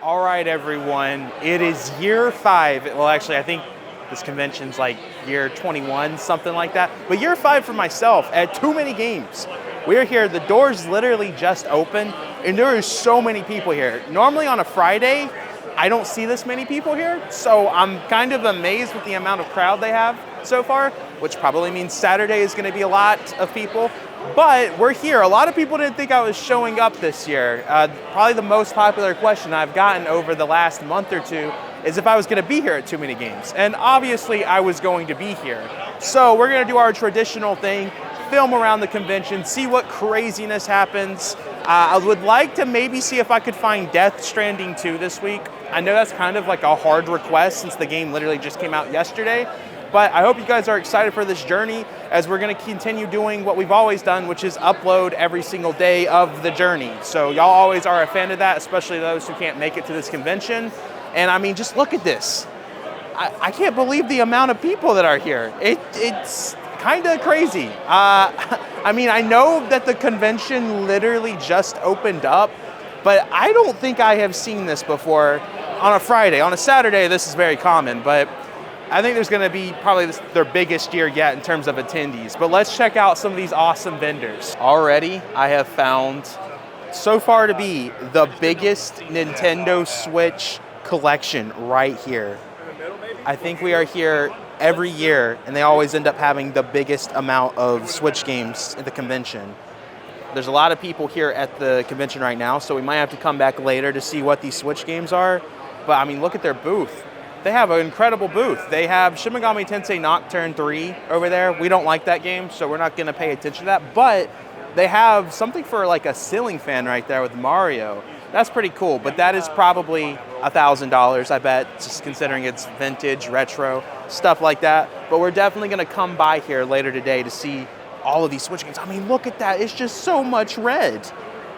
All right, everyone, it is year 5. Well, actually, I think this convention's like year 21, something like that. But year 5 for myself at TooManyGames. We're here, the doors literally just opened, and there is so many people here. Normally on a Friday, I don't see this many people here, so I'm kind of amazed with the amount of crowd they have so far, which probably means Saturday is gonna be a lot of people. But we're here. A lot of people didn't think I was showing up this year. Probably the most popular question I've gotten over the last month or two is if I was gonna be here at TooManyGames. And obviously I was going to be here. So we're gonna do our traditional thing, film around the convention, see what craziness happens. I would like to maybe see if I could find Death Stranding 2 this week. I know that's kind of like a hard request since the game literally just came out yesterday. But I hope you guys are excited for this journey as we're gonna continue doing what we've always done, which is upload every single day of the journey. So y'all always are a fan of that, especially those who can't make it to this convention. And I mean, just look at this. I can't believe the amount of people that are here. It's kind of crazy. I mean, I know that the convention literally just opened up, but I don't think I have seen this before on a Friday. On a Saturday, this is very common, but I think there's gonna be probably their biggest year yet in terms of attendees. But let's check out some of these awesome vendors. Already, I have found so far to be the biggest Nintendo Switch collection right here. I think we are here every year, and they always end up having the biggest amount of Switch games at the convention. There's a lot of people here at the convention right now, so we might have to come back later to see what these Switch games are. But I mean, look at their booth. They have an incredible booth. They have Shin Megami Tensei Nocturne 3 over there. We don't like that game, so we're not gonna pay attention to that, but they have something for like a ceiling fan right there with Mario. That's pretty cool, but that is probably $1,000, I bet, just considering it's vintage, retro, stuff like that. But we're definitely gonna come by here later today to see all of these Switch games. I mean, look at that, it's just so much red.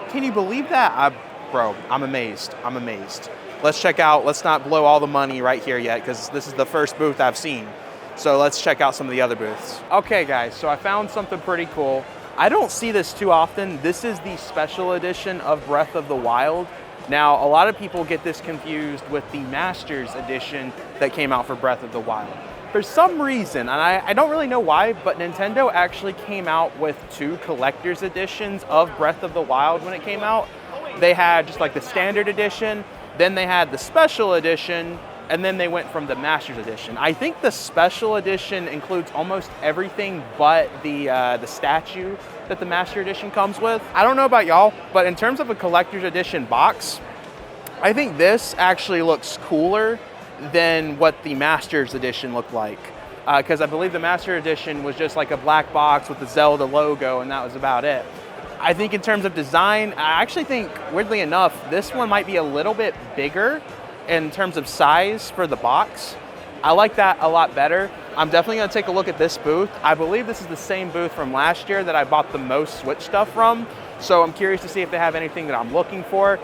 Can you believe that? Bro, I'm amazed, I'm amazed. Let's check out, let's not blow all the money right here yet, because this is the first booth I've seen. So let's check out some of the other booths. Okay guys, so I found something pretty cool. I don't see this too often. This is the special edition of Breath of the Wild. Now, a lot of people get this confused with the Masters edition that came out for Breath of the Wild. For some reason, and I don't really know why, but Nintendo actually came out with 2 collector's editions of Breath of the Wild when it came out. They had just like the standard edition, then they had the special edition, and then they went from the Masters edition. I think the special edition includes almost everything but the statue that the Master edition comes with. I don't know about y'all, but in terms of a collector's edition box, I think this actually looks cooler than what the Masters edition looked like. Because I believe the Master edition was just like a black box with the Zelda logo, and that was about it. I think in terms of design, I actually think, weirdly enough, this one might be a little bit bigger in terms of size for the box. I like that a lot better. I'm definitely gonna take a look at this booth. I believe this is the same booth from last year that I bought the most Switch stuff from. So I'm curious to see if they have anything that I'm looking for.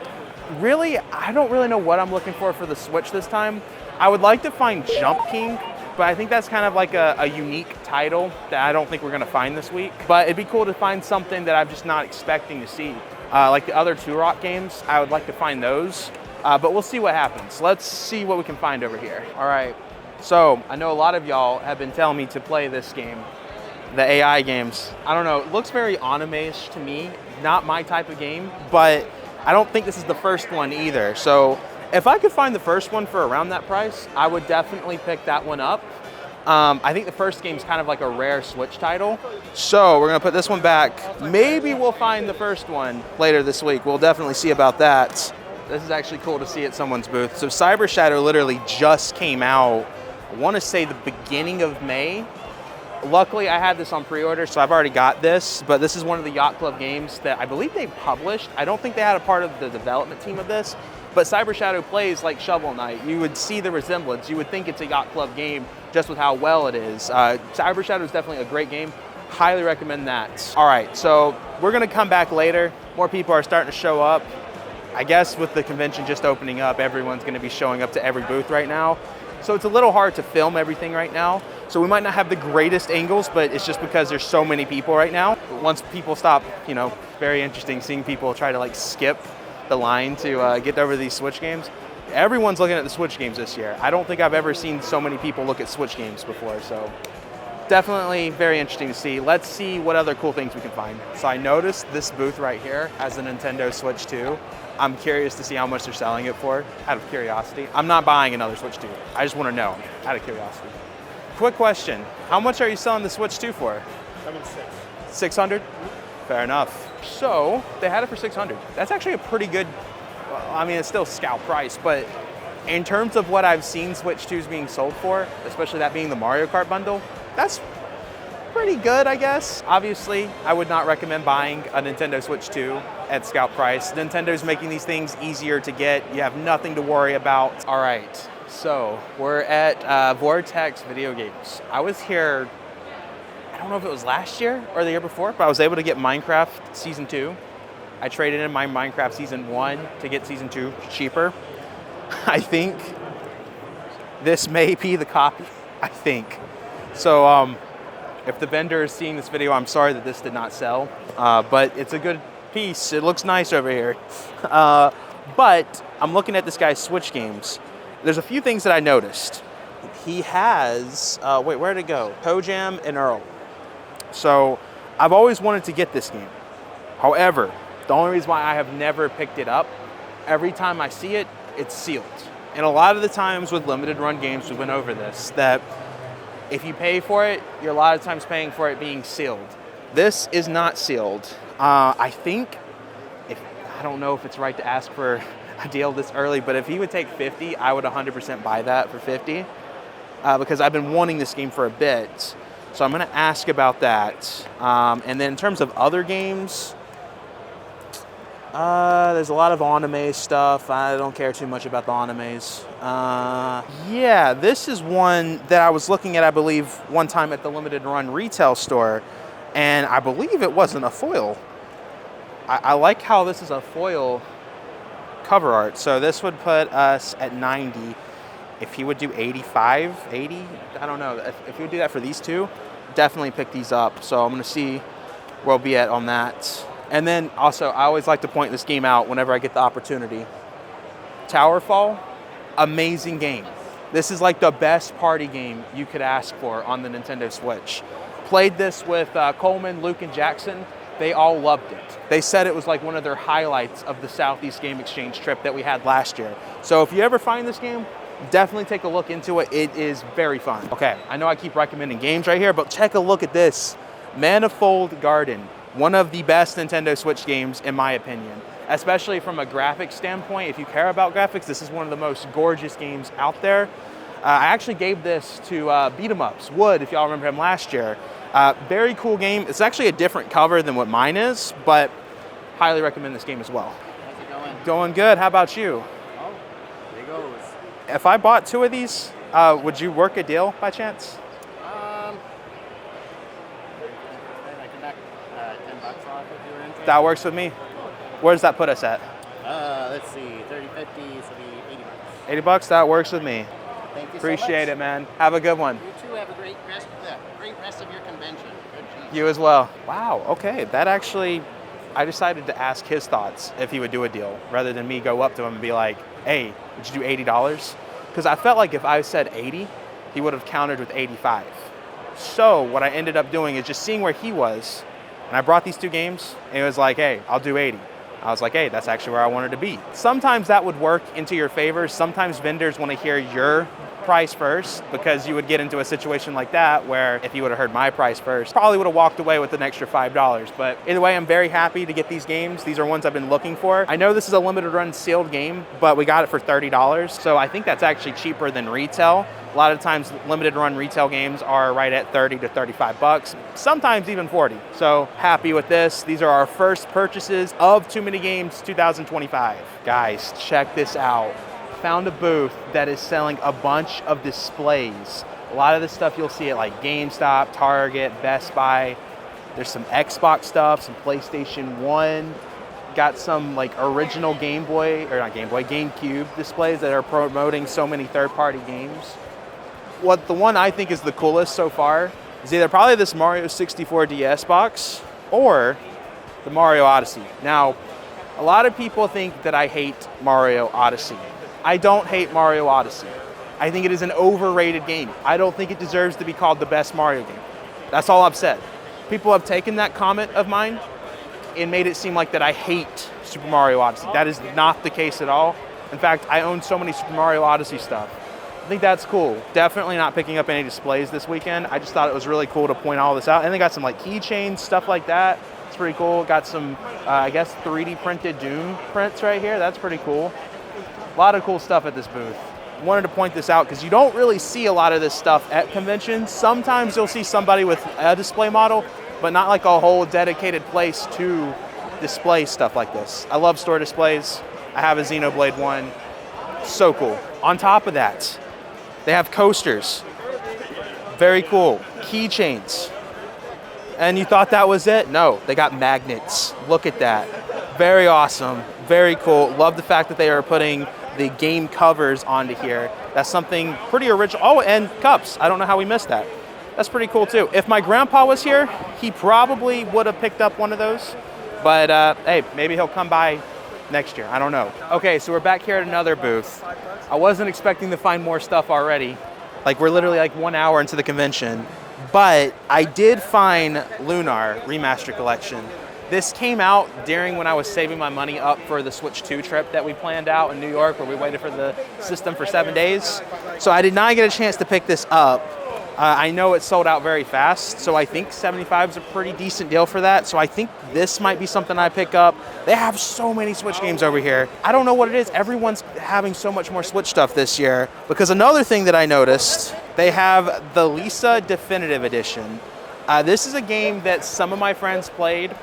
Really, I don't really know what I'm looking for the Switch this time. I would like to find Jump King, but I think that's kind of like a unique title that I don't think we're gonna find this week. But it'd be cool to find something that I'm just not expecting to see. Like the other Turok games, I would like to find those, but we'll see what happens. Let's see what we can find over here. All right, so I know a lot of y'all have been telling me to play this game, the AI games. I don't know, it looks very anime-ish to me, not my type of game, but I don't think this is the first one either. So if I could find the first one for around that price, I would definitely pick that one up. I think the first game's kind of like a rare Switch title. So we're gonna put this one back. Maybe we'll find the first one later this week. We'll definitely see about that. This is actually cool to see at someone's booth. So Cyber Shadow literally just came out, I wanna say the beginning of May. Luckily, I had this on pre-order, so I've already got this, but this is one of the Yacht Club games that I believe they published. I don't think they had a part of the development team of this, but Cyber Shadow plays like Shovel Knight. You would see the resemblance. You would think it's a Yacht Club game just with how well it is. Cyber Shadow is definitely a great game. Highly recommend that. All right, so we're gonna come back later. More people are starting to show up. I guess with the convention just opening up, everyone's gonna be showing up to every booth right now. So it's a little hard to film everything right now. So we might not have the greatest angles, but it's just because there's so many people right now. Once people stop, you know, very interesting seeing people try to like skip the line to get over these Switch games. Everyone's looking at the Switch games this year. I don't think I've ever seen so many people look at Switch games before, so definitely very interesting to see. Let's see what other cool things we can find. So I noticed this booth right here has a Nintendo Switch 2. I'm curious to see how much they're selling it for, out of curiosity. I'm not buying another Switch 2. I just want to know, out of curiosity. Quick question, how much are you selling the Switch 2 for? 600? Fair enough. So they had it for 600. That's actually a pretty good, well, I mean, it's still scout price, but in terms of what I've seen Switch 2s being sold for, especially that being the Mario Kart bundle, that's pretty good, I guess. Obviously, I would not recommend buying a Nintendo Switch 2 at scout price. Nintendo's making these things easier to get. You have nothing to worry about. All right, so we're at Vortex Video Games. I was here, I don't know if it was last year or the year before, but I was able to get Minecraft Season 2. I traded in my Minecraft Season 1 to get Season 2 cheaper. I think this may be the copy, I think. So if the vendor is seeing this video, I'm sorry that this did not sell, but it's a good piece. It looks nice over here. But I'm looking at this guy's Switch games. There's a few things that I noticed. He has, wait, where'd it go? Toe Jam and Earl. So I've always wanted to get this game. However, the only reason why I have never picked it up, every time I see it, it's sealed. And a lot of the times with limited run games, we went over this, that if you pay for it, you're a lot of times paying for it being sealed. This is not sealed. I think, I don't know if it's right to ask for a deal this early, but if he would take 50, I would 100% buy that for 50 because I've been wanting this game for a bit. So I'm gonna ask about that. And then in terms of other games, there's a lot of anime stuff. I don't care too much about the animes. Yeah, this is one that I was looking at, I believe, one time at the limited run retail store, and I believe it wasn't a foil. I like how this is a foil cover art. So this would put us at 90. If he would do 85, 80, I don't know. If he would do that for these two, definitely pick these up. So I'm gonna see where we'll be at on that. And then also, I always like to point this game out whenever I get the opportunity. Towerfall, amazing game. This is like the best party game you could ask for on the Nintendo Switch. Played this with Coleman, Luke, and Jackson. They all loved it. They said it was like one of their highlights of the Southeast Game Exchange trip that we had last year. So if you ever find this game, definitely take a look into it. It is very fun. Okay, I know I keep recommending games right here, but take a look at this. Manifold Garden. One of the best Nintendo Switch games, in my opinion, especially from a graphics standpoint. If you care about graphics, this is one of the most gorgeous games out there. I actually gave this to Beat 'em Ups, Wood, if y'all remember him last year. Very cool game. It's actually a different cover than what mine is, but highly recommend this game as well. How's it going? Going good. How about you? Oh, there it goes. If I bought two of these, would you work a deal by chance? I could knock $10 off if you were interested. That works with me. Where does that put us at? Let's see, 30, 50, so be 80 bucks. 80 bucks? That works with me. Thank you Appreciate so it, much. man. Have a good one. You too have a great rest of your convention. Good cheese. You as well. Wow, okay. That actually, I decided to ask his thoughts if he would do a deal rather than me go up to him and be like, hey, would you do $80? Because I felt like if I said 80, he would have countered with 85. So what I ended up doing is just seeing where he was, and I brought these two games, and it was like, hey, I'll do 80. I was like, hey, that's actually where I wanted to be. Sometimes that would work into your favor. Sometimes vendors want to hear your price first, because you would get into a situation like that where if you would have heard my price first, probably would have walked away with an extra $5. But either way, I'm very happy to get these games. These are ones I've been looking for. I know this is a limited run sealed game, but we got it for $30. So I think that's actually cheaper than retail. A lot of times limited run retail games are right at 30 to 35 bucks, sometimes even 40. So happy with this. These are our first purchases of TooManyGames 2025. Guys, check this out. Found a booth that is selling a bunch of displays. A lot of this stuff you'll see at like GameStop, Target, Best Buy. There's some Xbox stuff, some PlayStation 1. Got some like original GameCube displays that are promoting so many third-party games. The one I think is the coolest so far is either probably this Mario 64 DS box or the Mario Odyssey. Now, A lot of people think that I hate Mario Odyssey. I don't hate Mario Odyssey. I think it is an overrated game. I don't think it deserves to be called the best Mario game. That's all I've said. People have taken that comment of mine and made it seem like that I hate Super Mario Odyssey. That is not the case at all. In fact, I own so many Super Mario Odyssey stuff. I think that's cool. Definitely not picking up any displays this weekend. I just thought it was really cool to point all this out. And they got some like keychains, stuff like that. It's pretty cool. Got some, I guess, 3D printed Doom prints right here. That's pretty cool. A lot of cool stuff at this booth. Wanted to point this out because you don't really see a lot of this stuff at conventions. Sometimes you'll see somebody with a display model, but not like a whole dedicated place to display stuff like this. I love store displays. I have a Xenoblade one. So cool. On top of that, they have coasters. Very cool. Keychains. And you thought that was it? No, they got magnets. Look at that. Very awesome. Very cool. Love the fact that they are putting the game covers onto here. That's something pretty original. Oh, and cups. I don't know how we missed that. That's pretty cool too. If my grandpa was here, he probably would have picked up one of those. But hey, maybe he'll come by next year. I don't know. Okay, so we're back here at another booth. I wasn't expecting to find more stuff already. Like we're literally like 1 hour into the convention. But I did find Lunar Remaster Collection. This came out during when I was saving my money up for the Switch 2 trip that we planned out in New York, where we waited for the system for 7 days. So I did not get a chance to pick this up. I know it sold out very fast, so I think 75 is a pretty decent deal for that. So I think this might be something I pick up. They have so many Switch games over here. I don't know what it is. Everyone's having so much more Switch stuff this year. Because another thing that I noticed, they have the Lisa Definitive Edition. This is a game that some of my friends played.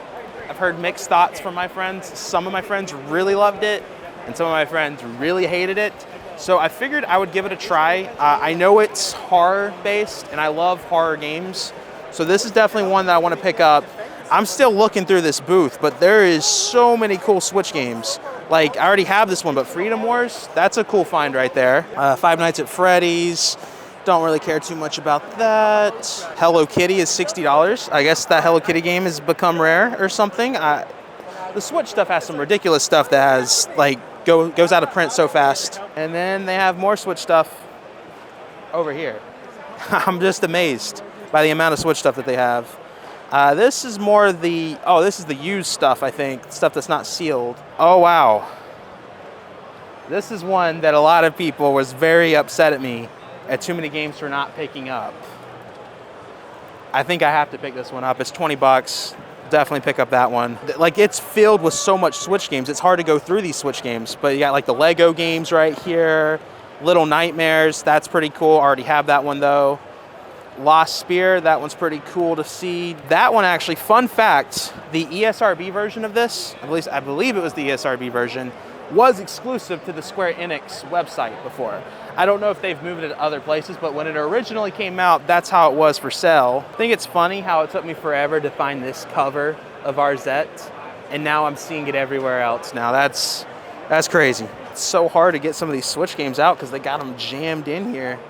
I've heard mixed thoughts from my friends. Some of my friends really loved it, and some of my friends really hated it. So I figured I would give it a try. I know it's horror-based, and I love horror games. So this is definitely one that I want to pick up. I'm still looking through this booth, but there is so many cool Switch games. Like, I already have this one, but Freedom Wars, that's a cool find right there. Five Nights at Freddy's. Don't really care too much about that. Hello Kitty is $60. I guess that Hello Kitty game has become rare or something. The Switch stuff has some ridiculous stuff that has, like, goes out of print so fast. And then they have more Switch stuff over here. I'm just amazed by the amount of Switch stuff that they have. This is more the, oh, this is the used stuff, I think. Stuff that's not sealed. Oh, wow. This is one that a lot of people was very upset at me at TooManyGames for not picking up. I think I have to pick this one up. It's 20 bucks. Definitely pick up that one. Like, it's filled with so much Switch games. It's hard to go through these Switch games, but you got like the Lego games right here. Little Nightmares, that's pretty cool. Already have that one though. Lost Spear, that one's pretty cool to see. That one actually, fun fact, the ESRB version of this, at least I believe it was the ESRB version, was exclusive to the Square Enix website before. I don't know if they've moved it to other places, but when it originally came out, that's how it was for sale. I think it's funny how it took me forever to find this cover of RZ, and now I'm seeing it everywhere else. Now that's crazy. It's so hard to get some of these Switch games out because they got them jammed in here.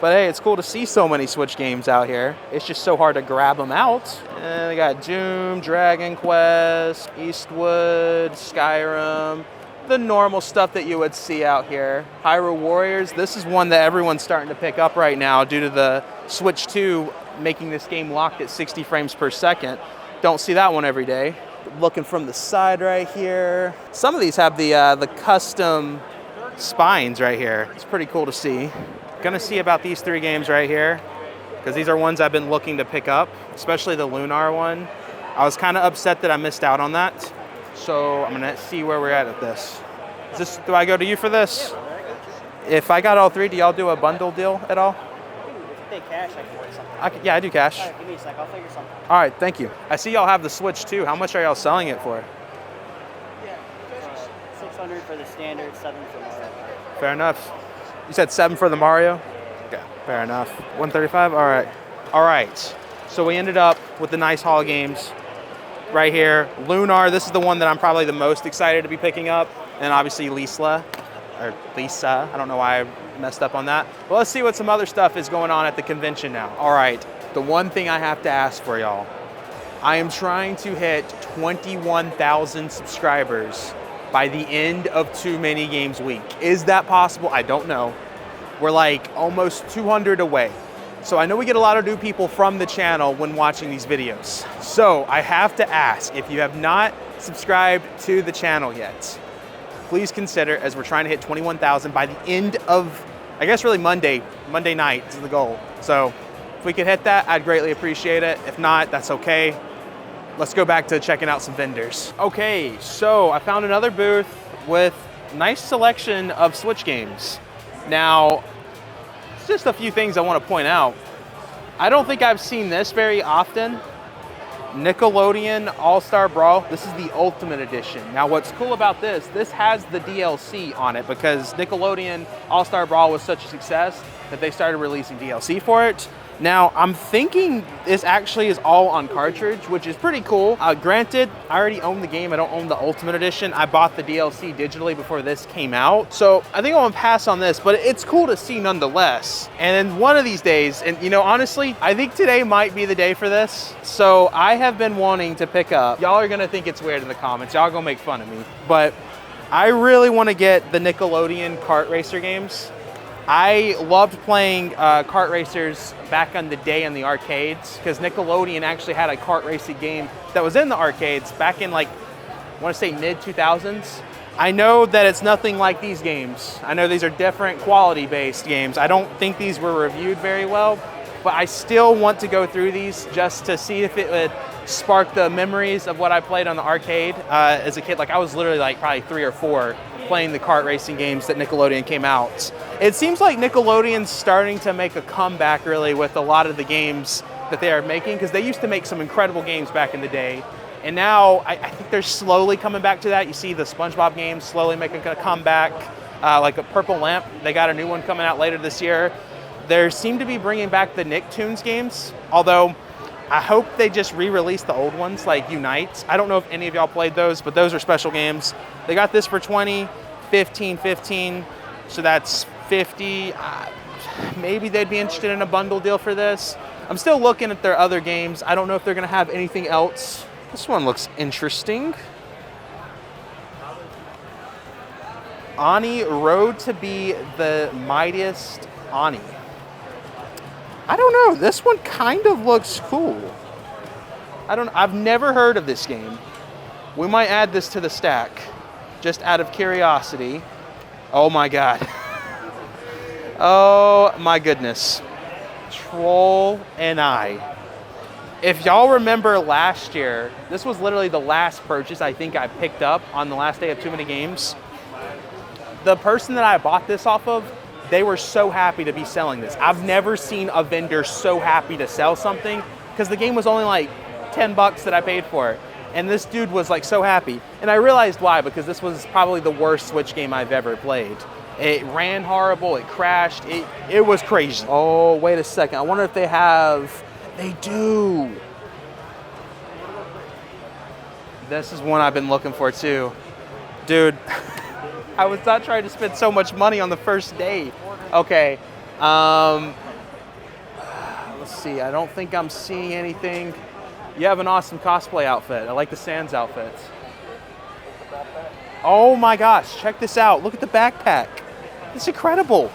But hey, it's cool to see so many Switch games out here. It's just so hard to grab them out. And they got Doom, Dragon Quest, Eastwood, Skyrim, the normal stuff that you would see out here. Hyrule Warriors, this is one that everyone's starting to pick up right now due to the Switch 2 making this game locked at 60 frames per second. Don't see that one every day. Looking from the side right here. Some of these have the custom spines right here. It's pretty cool to see. Gonna see about these three games right here, because these are ones I've been looking to pick up, especially the Lunar one. I was kind of upset that I missed out on that. So I'm gonna see where we're at this. Do I go to you for this? If I got all three, do y'all do a bundle deal at all? If you pay cash, I can work something. Yeah, I do cash. All right, give me a sec, I'll figure something. All right, thank you. I see y'all have the Switch too. How much are y'all selling it for? 600 for the standard, 7 for Mario. Fair enough. You said 7 for the Mario? Okay, fair enough. 135, all right. All right, so we ended up with the nice haul games right here. Lunar, this is the one that I'm probably the most excited to be picking up. And obviously Lisa, I don't know why I messed up on that. Well, let's see what some other stuff is going on at the convention now. All right, the one thing I have to ask for y'all. I am trying to hit 21,000 subscribers by the end of Too Many Games week. Is that possible? I don't know. We're like almost 200 away. So I know we get a lot of new people from the channel when watching these videos. So I have to ask, if you have not subscribed to the channel yet, please consider, as we're trying to hit 21,000 by the end of, I guess really Monday night is the goal. So if we could hit that, I'd greatly appreciate it. If not, that's okay. Let's go back to checking out some vendors. Okay, so I found another booth with a nice selection of Switch games. Now, just a few things I want to point out. I don't think I've seen this very often. Nickelodeon All-Star Brawl. This is the Ultimate Edition. Now what's cool about this has the DLC on it because Nickelodeon All-Star Brawl was such a success that they started releasing DLC for it. Now, I'm thinking this actually is all on cartridge, which is pretty cool. Granted, I already own the game. I don't own the Ultimate Edition. I bought the DLC digitally before this came out. So I think I'm gonna pass on this, but it's cool to see nonetheless. And then one of these days, and you know, honestly, I think today might be the day for this. So I have been wanting to pick up, y'all are gonna think it's weird in the comments. Y'all gonna make fun of me, but I really wanna get the Nickelodeon kart racer games. I loved playing kart racers back on the day in the arcades because Nickelodeon actually had a kart racing game that was in the arcades back in like, I want to say mid 2000s. I know that it's nothing like these games. I know these are different quality based games. I don't think these were reviewed very well, but I still want to go through these just to see if it would spark the memories of what I played on the arcade as a kid. Like I was literally like probably 3 or 4 playing the kart racing games that Nickelodeon came out. It seems like Nickelodeon's starting to make a comeback really with a lot of the games that they are making because they used to make some incredible games back in the day. And now I think they're slowly coming back to that. You see the SpongeBob games slowly making a comeback. Like a Purple Lamp, they got a new one coming out later this year. They seem to be bringing back the Nicktoons games, although I hope they just re-release the old ones like Unite. I don't know if any of y'all played those, but those are special games. They got this for 20, 15, so that's 50. Maybe they'd be interested in a bundle deal for this. I'm still looking at their other games. I don't know if they're gonna have anything else. This one looks interesting. Ani, Road to be the Mightiest Ani. I don't know, this one kind of looks cool. I've never heard of this game. We might add this to the stack, just out of curiosity. Oh my God. Oh my goodness. Troll and I. If y'all remember last year, this was literally the last purchase I think I picked up on the last day of Too Many Games. The person that I bought this off of, they were so happy to be selling this. I've never seen a vendor so happy to sell something because the game was only like 10 bucks that I paid for it. And this dude was like so happy. And I realized why, because this was probably the worst Switch game I've ever played. It ran horrible, it crashed, it was crazy. Oh, wait a second. I wonder if they have, they do. This is one I've been looking for too. Dude, I was not trying to spend so much money on the first day. Okay, let's see, I don't think I'm seeing anything. You have an awesome cosplay outfit. I like the Sans outfits. Oh my gosh, check this out. Look at the backpack. It's incredible.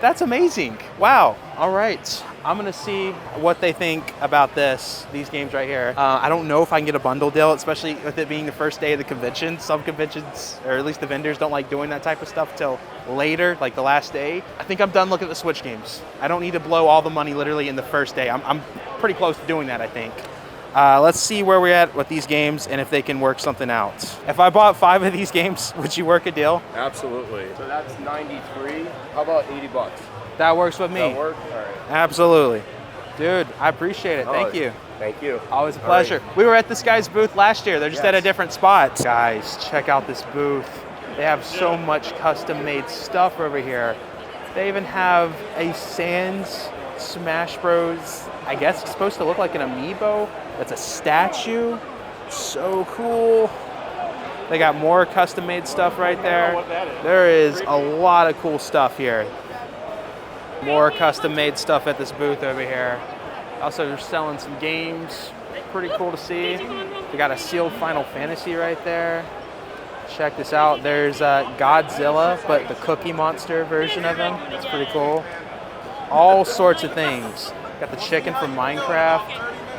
That's amazing. Wow, all right. I'm gonna see what they think about these games right here. I don't know if I can get a bundle deal, especially with it being the first day of the convention. Some conventions, or at least the vendors, don't like doing that type of stuff till later, like the last day. I think I'm done looking at the Switch games. I don't need to blow all the money literally in the first day. I'm pretty close to doing that, I think. Let's see where we're at with these games and if they can work something out. If I bought 5 of these games, would you work a deal? Absolutely. So that's 93. How about 80 bucks? That works with me. That work? All right. Absolutely. Dude, I appreciate it. Thank you. Thank you. Always a pleasure. Right. We were at this guy's booth last year. They're just at a different spot. Guys, check out this booth. They have so much custom-made stuff over here. They even have a Sans Smash Bros. I guess it's supposed to look like an amiibo. That's a statue. So cool. They got more custom-made stuff right there. There is a lot of cool stuff here. More custom-made stuff at this booth over here. Also, they're selling some games. Pretty cool to see. We got a sealed Final Fantasy right there. Check this out. There's Godzilla, but the Cookie Monster version of him. That's pretty cool. All sorts of things. Got the chicken from Minecraft,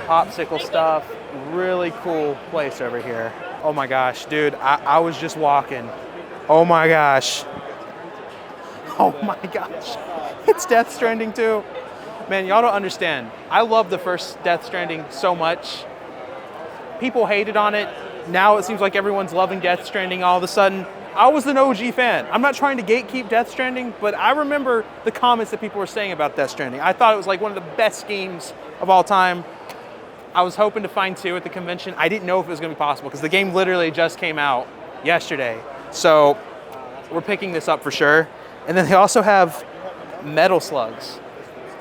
popsicle stuff. Really cool place over here. Oh my gosh, dude, I was just walking. Oh my gosh. Oh my gosh. It's Death Stranding 2. Man, y'all don't understand. I love the first Death Stranding so much. People hated on it. Now it seems like everyone's loving Death Stranding all of a sudden. I was an OG fan. I'm not trying to gatekeep Death Stranding, but I remember the comments that people were saying about Death Stranding. I thought it was like one of the best games of all time. I was hoping to find 2 at the convention. I didn't know if it was gonna be possible because the game literally just came out yesterday. So we're picking this up for sure. And then they also have Metal Slugs.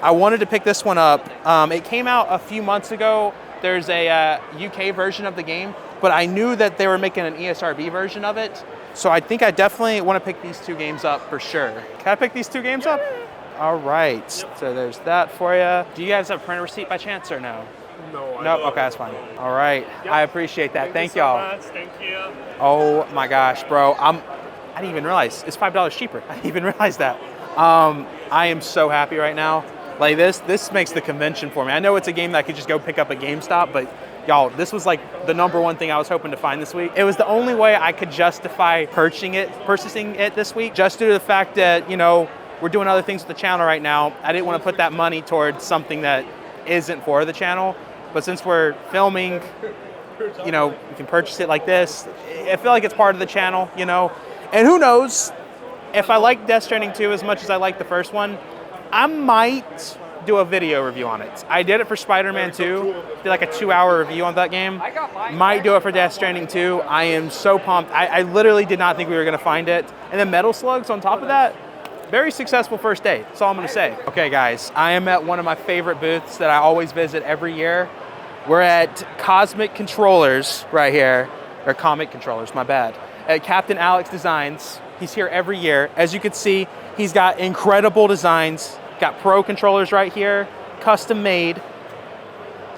I wanted to pick this one up. It came out a few months ago. There's a UK version of the game, but I knew that they were making an ESRB version of it. So I think I definitely want to pick these 2 games up for sure. Can I pick these 2 games up? All right, so there's that for you. Do you guys have a printer receipt by chance or no? No, Nope, okay, that's fine. All right, I appreciate that. Thank you so y'all. much. Thank you. Oh my gosh, bro. I didn't even realize it's $5 cheaper. I didn't even realize that. I am so happy right now. Like this makes the convention for me. I know it's a game that I could just go pick up at GameStop, but y'all, this was like the #1 thing I was hoping to find this week. It was the only way I could justify purchasing it this week, just due to the fact that, you know, we're doing other things with the channel right now. I didn't want to put that money towards something that isn't for the channel. But since we're filming, you know, you can purchase it like this. I feel like it's part of the channel, you know. And who knows, if I like Death Stranding 2 as much as I like the first one, I might do a video review on it. I did it for Spider-Man 2, did like a 2-hour review on that game. Might do it for Death Stranding 2. I am so pumped. I literally did not think we were gonna find it. And then Metal Slugs on top of that, very successful first day, that's all I'm gonna say. Okay guys, I am at one of my favorite booths that I always visit every year. We're at Cosmic Controllers right here, or Comic Controllers, my bad. At Captain Alex Designs. He's here every year. As you can see, he's got incredible designs. Got Pro controllers right here, custom made.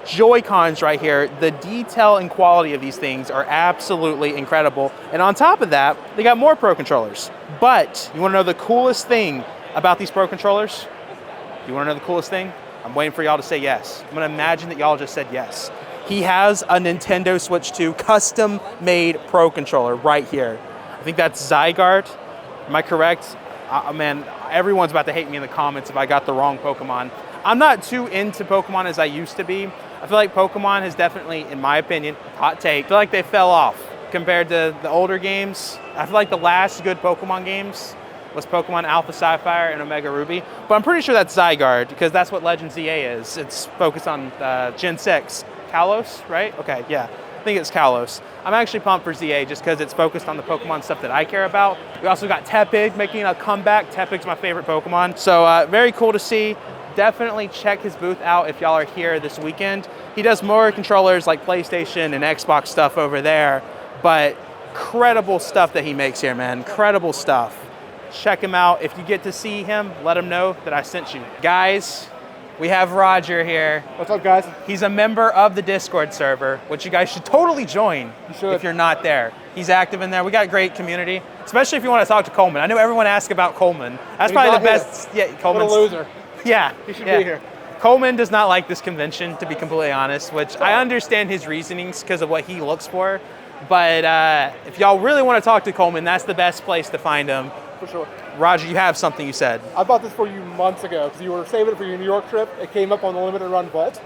Joy-Cons right here. The detail and quality of these things are absolutely incredible. And on top of that, they got more Pro controllers. But you wanna know the coolest thing about these Pro controllers? You wanna know the coolest thing? I'm waiting for y'all to say yes. I'm gonna imagine that y'all just said yes. He has a Nintendo Switch 2 custom-made Pro controller right here. I think that's Zygarde. Am I correct? Man, everyone's about to hate me in the comments if I got the wrong Pokemon. I'm not too into Pokemon as I used to be. I feel like Pokemon has definitely, in my opinion, hot take, I feel like they fell off compared to the older games. I feel like the last good Pokemon games was Pokemon Alpha Sapphire and Omega Ruby. But I'm pretty sure that's Zygarde because that's what Legend ZA is. It's focused on Gen 6. Kalos, right? Okay, yeah. I think it's Kalos. I'm actually pumped for ZA just because it's focused on the Pokemon stuff that I care about. We also got Tepig making a comeback. Tepig's my favorite Pokemon. So very cool to see. Definitely check his booth out if y'all are here this weekend. He does more controllers like PlayStation and Xbox stuff over there, but incredible stuff that he makes here, man. Incredible stuff. Check him out. If you get to see him, let him know that I sent you. Guys, we have Roger here. What's up, guys? He's a member of the Discord server, which you guys should totally join if you're not there. He's active in there. We got a great community, especially if you want to talk to Coleman. I know everyone asks about Coleman. That's probably the best. Yeah, Coleman's what a loser. Yeah, he should be here. Coleman does not like this convention, to be completely honest, which I understand his reasonings because of what he looks for. But if y'all really want to talk to Coleman, that's the best place to find him. For sure. Roger, you have something you said. I bought this for you months ago because you were saving it for your New York trip. It came up on the limited run vault,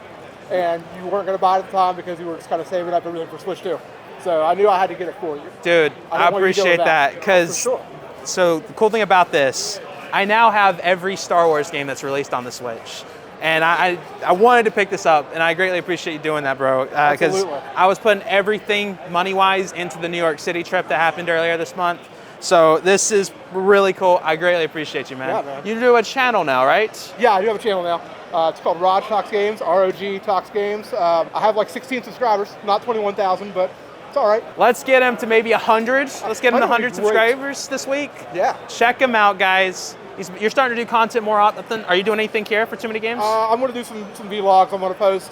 and you weren't going to buy it at the time because you were just kind of saving up everything for Switch 2. So I knew I had to get it for you. Dude, I appreciate that because sure. So the cool thing about this, I now have every Star Wars game that's released on the Switch. And I wanted to pick this up, and I greatly appreciate you doing that, bro. Because I was putting everything money-wise into the New York City trip that happened earlier this month. So this is really cool. I greatly appreciate you, man. Yeah, man. You do a channel now, right? Yeah, I do have a channel now. It's called Rog Talks Games, ROG Talks Games. I have like 16 subscribers, not 21,000, but it's all right. Let's get him to maybe 100. Let's get him to 100 great. subscribers this week. Yeah. Check him out, guys. You're starting to do content more often. Are you doing anything here for Too Many Games? I'm going to do some vlogs I'm going to post.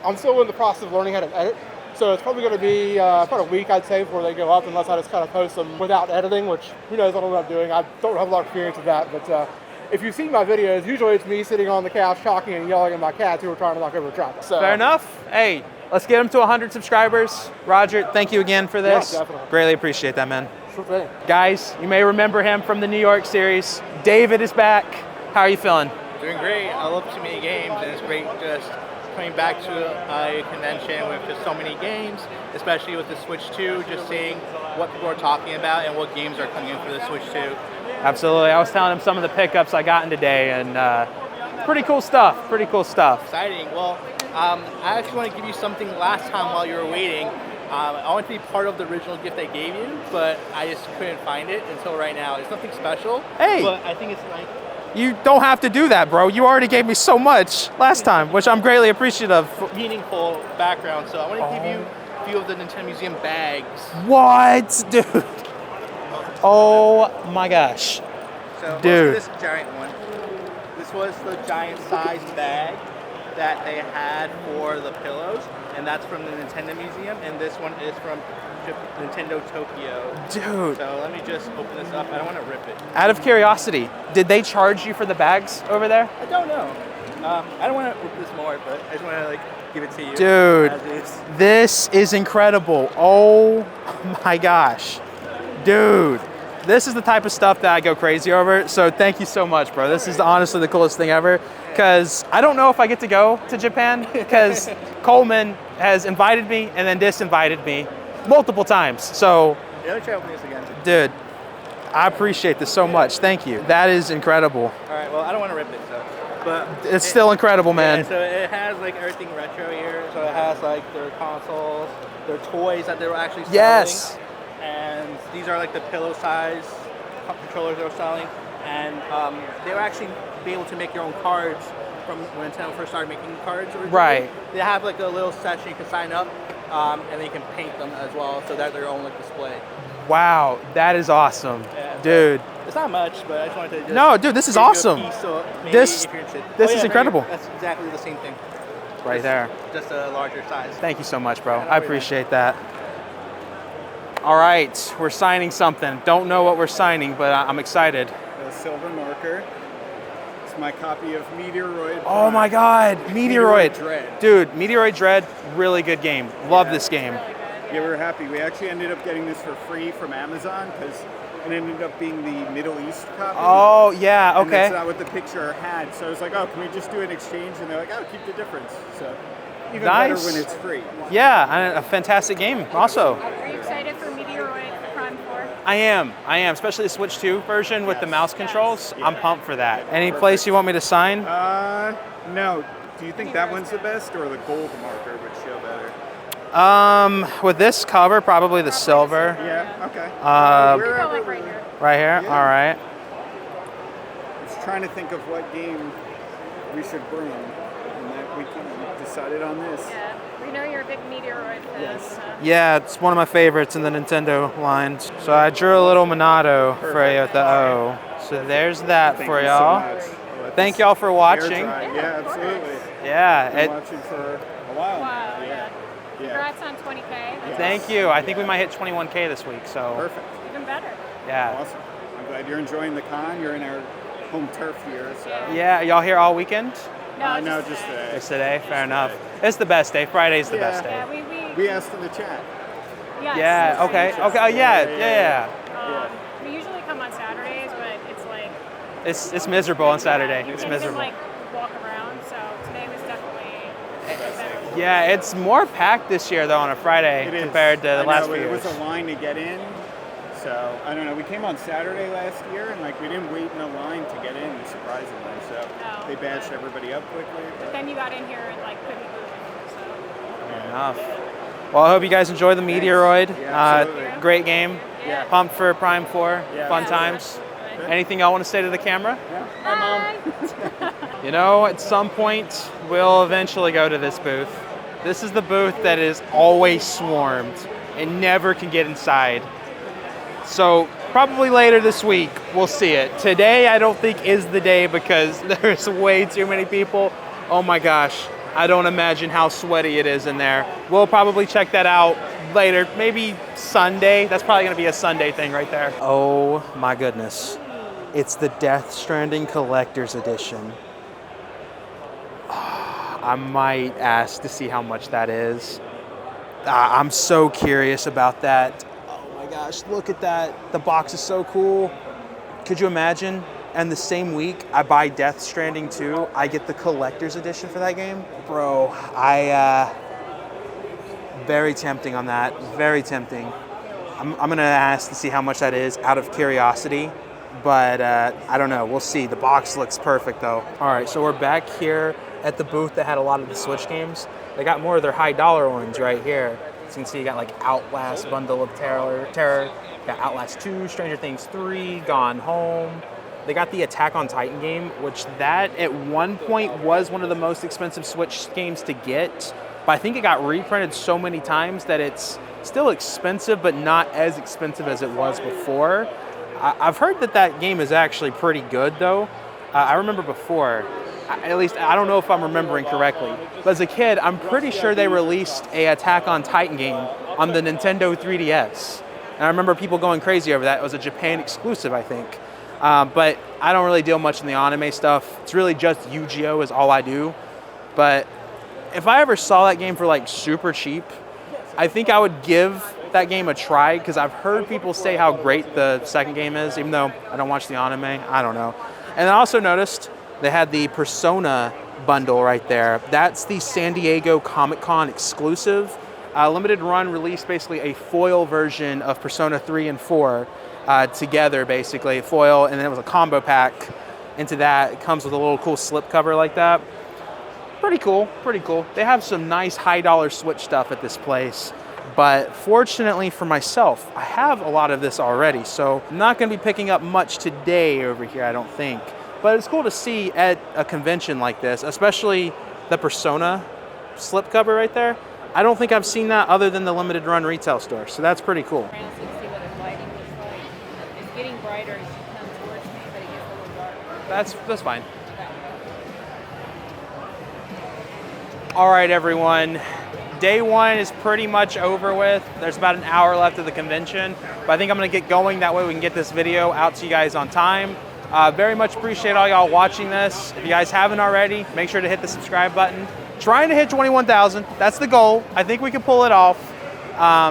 I'm still in the process of learning how to edit. So it's probably going to be about a week, I'd say, before they go up, unless I just kind of post them without editing, which who knows what I'm up doing. I don't have a lot of experience with that, but if you've seen my videos, usually it's me sitting on the couch talking and yelling at my cats who are trying to knock over a trapper. So, Fair enough. Hey, let's get them to 100 subscribers. Roger, thank you again for this. Yeah, definitely. Greatly appreciate that, man. Sure thing. Guys, you may remember him from the New York series. David is back. How are you feeling? Doing great. I love TooManyGames, and it's great just coming back to a convention with just so many games, especially with the Switch 2, just seeing what people are talking about and what games are coming in for the Switch 2. Absolutely. I was telling him some of the pickups I got in today, and pretty cool stuff. Pretty cool stuff. Exciting. Well, I actually want to give you something last time while you were waiting. I want to be part of the original gift I gave you, but I just couldn't find it until right now. It's nothing special, Hey. but I think it's like... You don't have to do that, bro. You already gave me so much last time, which I'm greatly appreciative of. meaningful background, so I want to give you a few of the Nintendo Museum bags. What, dude? Oh my gosh. So Dude. this giant one. This was the giant sized bag that they had for the pillows, and that's from the Nintendo Museum, and this one is from Nintendo Tokyo. Dude. So let me just open this up. I don't want to rip it. Out of curiosity, did they charge you for the bags over there? I don't know. I don't want to rip this more, but I just want to give it to you. Dude, as is. this is incredible. Oh my gosh. Dude, this is the type of stuff that I go crazy over. So thank you so much, bro. This is honestly the coolest thing ever. Because I don't know if I get to go to Japan, because Coleman has invited me and then disinvited me multiple times. So, Yeah, let me try opening this again. dude, I appreciate this so much. Thank you. That is incredible. All right, well, I don't want to rip it, so. But It's still incredible, man. Yeah, so it has like everything retro here. So it has like their consoles, their toys that they were actually selling. Yes. And these are like the pillow size controllers they were selling. And they were actually be able to make your own cards from when Nintendo first started making cards originally. Right. They have like a little section you can sign up, and then you can paint them as well, so that their own like display. Wow, that is awesome. Yeah, Dude. It's not much, but I just wanted to just No, dude, this is give you a awesome. piece, so maybe This- if you're interested. this Oh, is yeah, incredible. That's exactly the same thing. Right there. Just a larger size. Thank you so much, bro. Yeah, no I worries, appreciate that. All right, we're signing something. Don't know what we're signing, but I'm excited. A silver marker. It's my copy of Meteoroid. Oh my God, Meteoroid. Dread. Dude, Meteoroid Dread, really good game. Love Yeah. this game. Yeah, we were happy. We actually ended up getting this for free from Amazon because it ended up being the Middle East copy. Oh, yeah, And that's okay. not what the picture had. So I was like, oh, can we just do an exchange? And they're like, oh, keep the difference. So even better Nice. when it's free. Yeah, and a fantastic game also. Are you excited for Meteoroid Prime 4? I am, especially the Switch 2 version with the mouse controls. I'm pumped for that. Any place you want me to sign? No. Do you think that one's the best or the gold marker would show better? With this cover, probably the silver. Yeah, okay. You can go like right here. Right here? Yeah. All right. I was trying to think of what game we should bring, and that we decided on this. Yeah. We know you're a big Meteoroid fan. Yes. So. Yeah, it's one of my favorites in the Nintendo lines. So I drew a little Monado for you with the O. So there's that Thank for you y'all. so much. I'll let Thank this y'all for air watching. dry. Yeah, absolutely. Yeah, Been it, watching for a while. Wow, now. yeah. Yeah. Congrats on 20K. That's thank you. I think we might hit 21K this week. So Perfect. even better. yeah, Awesome. I'm glad you're enjoying the con. You're in our home turf here. So. yeah. Y'all here all weekend? No, No, just just today. It's today. Fair enough. It's the best day. Friday's the Yeah. best day. Yeah, We asked in the chat. yes, Yeah. Okay. Okay. Oh, yeah. We usually come on Saturdays, but it's like It's miserable on Saturday. you It's can't miserable. even like walk around. So today was definitely better. Yeah, it's more packed this year though on a Friday It is. compared to the I know, last few It years. was a line to get in. So I don't know. We came on Saturday last year, and like we didn't wait in a line to get in, surprisingly. So No. they badged everybody up quickly. But then you got in here and like couldn't move. So Fair enough. Well, I hope you guys enjoy the Meteoroid. Yeah, absolutely. Great game. yeah. Pumped for Prime 4. Yeah. Fun Yeah. times. Anything y'all want to say to the camera? Hi. You know, at some point, we'll eventually go to this booth. This is the booth that is always swarmed and never can get inside. So probably later this week, we'll see it. Today, I don't think is the day because there's way too many people. Oh my gosh. I don't imagine how sweaty it is in there. We'll probably check that out later, maybe Sunday. That's probably gonna be a Sunday thing right there. Oh my goodness. It's the Death Stranding Collector's Edition. I might ask to see how much that is. I'm so curious about that. Oh my gosh, look at that. The box is so cool. Could you imagine? And the same week I buy Death Stranding 2, I get the collector's edition for that game. Bro, very tempting on that, very tempting. I'm gonna ask to see how much that is out of curiosity, but I don't know, we'll see. The box looks perfect though. All right, so we're back here at the booth that had a lot of the Switch games. They got more of their high dollar ones right here. As you can see, you got like Outlast Bundle of Terror, got Outlast 2, Stranger Things 3, Gone Home. They got the Attack on Titan game, which that at one point was one of the most expensive Switch games to get, but I think it got reprinted so many times that it's still expensive, but not as expensive as it was before. I've heard that that game is actually pretty good though. I remember before, at least I don't know if I'm remembering correctly, but as a kid, I'm pretty sure they released a Attack on Titan game on the Nintendo 3DS. And I remember people going crazy over that. It was a Japan exclusive, I think. But I don't really deal much in the anime stuff. It's really just Yu-Gi-Oh! Is all I do. But if I ever saw that game for like super cheap, I think I would give that game a try because I've heard people say how great the second game is, even though I don't watch the anime. I don't know. And I also noticed they had the Persona bundle right there. That's the San Diego Comic-Con exclusive. Limited run released basically a foil version of Persona 3 and 4 together, basically. Foil, and then it was a combo pack into that. It comes with a little cool slip cover like that. Pretty cool, pretty cool. They have some nice high dollar Switch stuff at this place. But fortunately for myself, I have a lot of this already, so I'm not gonna be picking up much today over here, I don't think. But it's cool to see at a convention like this, especially the Persona slipcover right there. I don't think I've seen that other than the limited run retail store, so that's pretty cool. See what the lighting looks like. It's getting brighter as you come towards me, but it gets a little darker. That's fine. All right, everyone. Day one is pretty much over with. There's about an hour left of the convention, but I think I'm gonna get going. That way we can get this video out to you guys on time. Very much appreciate all y'all watching this. If you guys haven't already, make sure to hit the subscribe button. Trying to hit 21,000, that's the goal. I think we can pull it off.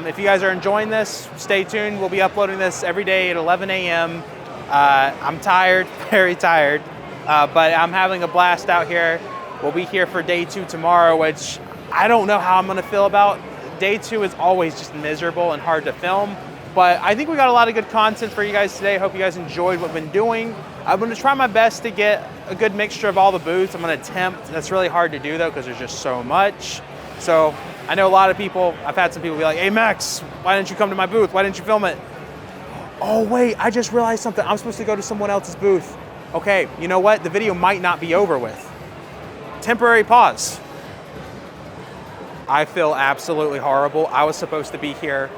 If you guys are enjoying this, stay tuned. We'll be uploading this every day at 11 a.m. I'm tired, very tired, but I'm having a blast out here. We'll be here for day 2 tomorrow, which I don't know how I'm gonna feel about. Day 2 is always just miserable and hard to film, but I think we got a lot of good content for you guys today. Hope you guys enjoyed what we've been doing. I'm gonna try my best to get a good mixture of all the booths. I'm gonna attempt. That's really hard to do though, because there's just so much. So I know a lot of people, I've had some people be like, hey Max, why didn't you come to my booth? Why didn't you film it? Oh wait, I just realized something. I'm supposed to go to someone else's booth. Okay, you know what? The video might not be over with. Temporary pause. I feel absolutely horrible. I was supposed to be here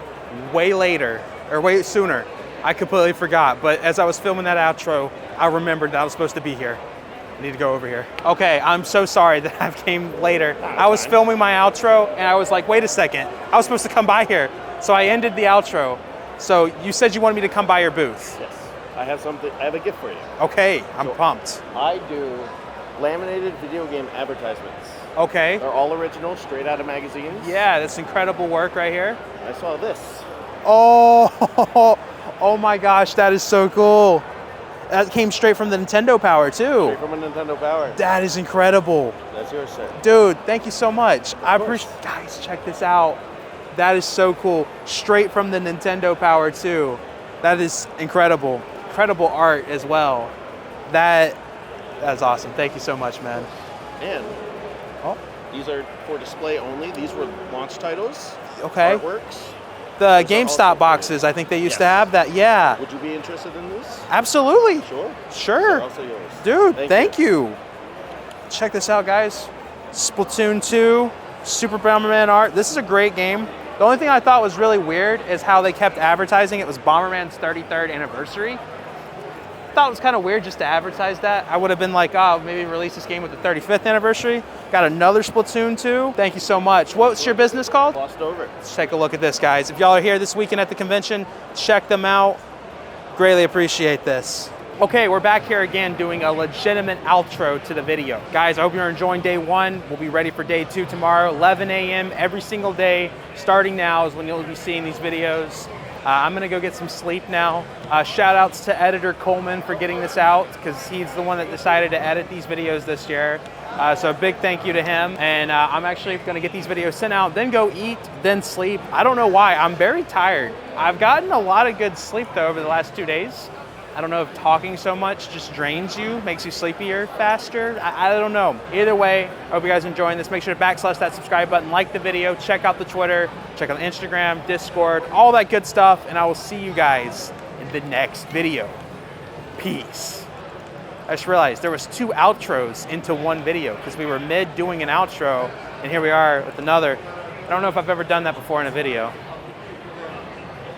way later, or way sooner. I completely forgot, but as I was filming that outro, I remembered that I was supposed to be here. I need to go over here. Okay, I'm so sorry that I came later. I was filming my outro and I was like, wait a second, I was supposed to come by here. So I ended the outro. So you said you wanted me to come by your booth. Yes, I have a gift for you. Okay, I'm pumped. I do laminated video game advertisements. Okay. They're all original, straight out of magazines. Yeah, that's incredible work right here. I saw this. Oh, oh my gosh, that is so cool. That came straight from the Nintendo Power too. Straight from a Nintendo Power. That is incredible. That's yours, sir. Dude, thank you so much. I appreciate, guys, check this out. That is so cool. Straight from the Nintendo Power too. That is incredible. Incredible art as well. That's awesome. Thank you so much, man. And these are for display only. These were launch titles. Okay. Artworks. The GameStop boxes, I think they used to have that. Yeah. Would you be interested in this? Absolutely. Sure. Sure. They're also yours. Dude, thank you. Check this out, guys. Splatoon 2, Super Bomberman art. This is a great game. The only thing I thought was really weird is how they kept advertising it was Bomberman's 33rd anniversary. thought it was kind of weird just to advertise that. I would have been like, oh, maybe release this game with the 35th anniversary. Got another Splatoon 2. Thank you so much. What's your business called? Lost over. Let's take a look at this, guys. If y'all are here this weekend at the convention, check them out. Greatly appreciate this. Okay, we're back here again doing a legitimate outro to the video. Guys, I hope you're enjoying day 1. We'll be ready for day 2 tomorrow, 11 a.m. every single day. Starting now is when you'll be seeing these videos. I'm gonna go get some sleep now. Shout outs to editor Coleman for getting this out, because he's the one that decided to edit these videos this year. So a big thank you to him. And I'm actually gonna get these videos sent out, then go eat, then sleep. I don't know why, I'm very tired. I've gotten a lot of good sleep though over the last 2 days. I don't know if talking so much just drains you, makes you sleepier faster. I don't know. Either way, I hope you guys are enjoying this. Make sure to backslash that subscribe button, like the video, check out the Twitter, check out the Instagram, Discord, all that good stuff, and I will see you guys in the next video. Peace. I just realized there was 2 outros into one video because we were mid doing an outro, and here we are with another. I don't know if I've ever done that before in a video.